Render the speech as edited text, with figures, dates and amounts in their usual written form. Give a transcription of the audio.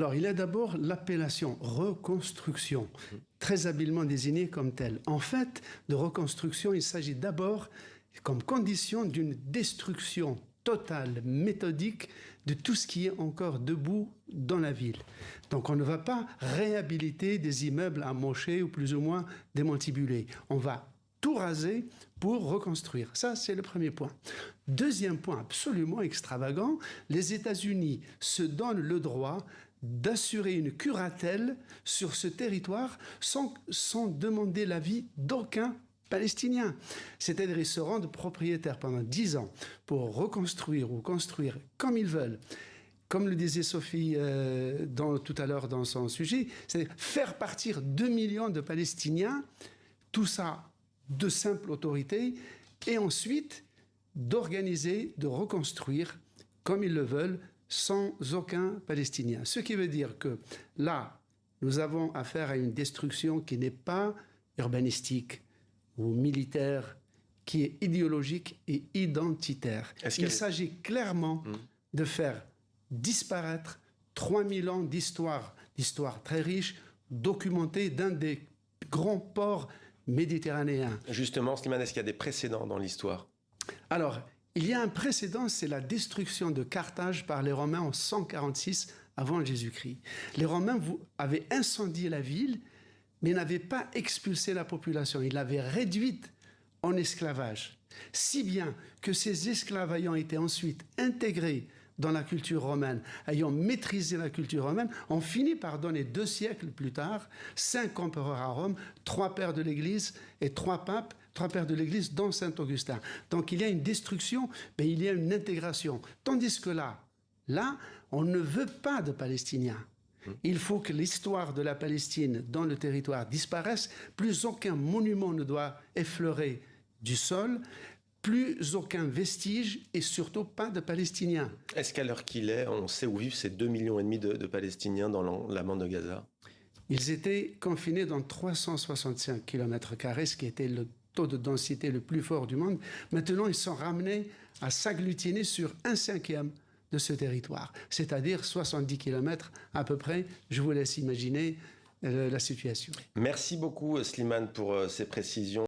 Alors, il y a d'abord l'appellation reconstruction, très habilement désignée comme telle. En fait, de reconstruction, il s'agit d'abord comme condition d'une destruction totale, méthodique, de tout ce qui est encore debout dans la ville. Donc on ne va pas réhabiliter des immeubles amochés ou plus ou moins démantibulés. On va tout raser pour reconstruire. Ça, c'est le premier point. Deuxième point absolument extravagant, les États-Unis se donnent le droit d'assurer une curatelle sur ce territoire sans demander l'avis d'aucun Palestiniens. C'est-à-dire ils se rendent propriétaires pendant 10 ans pour reconstruire ou construire comme ils veulent. Comme le disait Sophie tout à l'heure dans son sujet, c'est faire partir 2 millions de Palestiniens, tout ça de simple autorité, et ensuite d'organiser, de reconstruire comme ils le veulent, sans aucun Palestinien. Ce qui veut dire que là, nous avons affaire à une destruction qui n'est pas urbanistique, ou militaire, qui est idéologique et identitaire. Il s'agit clairement de faire disparaître 3000 ans d'histoire très riche, documentée d'un des grands ports méditerranéens. Justement, Slimane, est-ce qu'il y a des précédents dans l'histoire? Alors, il y a un précédent, c'est la destruction de Carthage par les Romains en 146 avant Jésus-Christ. Les Romains avaient incendié la ville, mais n'avait pas expulsé la population. Il l'avait réduite en esclavage. Si bien que ces esclaves ayant été ensuite intégrés dans la culture romaine, ayant maîtrisé la culture romaine, ont fini par donner 2 siècles plus tard 5 empereurs à Rome, 3 pères de l'Église et 3 papes, 3 pères de l'Église, dont saint Augustin. Donc il y a une destruction, mais il y a une intégration. Tandis que là, on ne veut pas de Palestiniens. Il faut que l'histoire de la Palestine dans le territoire disparaisse. Plus aucun monument ne doit effleurer du sol, plus aucun vestige et surtout pas de Palestiniens. Est-ce qu'à l'heure qu'il est, on sait où vivent ces 2,5 millions de Palestiniens dans la bande de Gaza? Ils étaient confinés dans 365 km², ce qui était le taux de densité le plus fort du monde. Maintenant, ils sont ramenés à s'agglutiner sur 1/5 de ce territoire, c'est-à-dire 70 km à peu près. Je vous laisse imaginer la situation. Merci beaucoup Slimane pour ces précisions.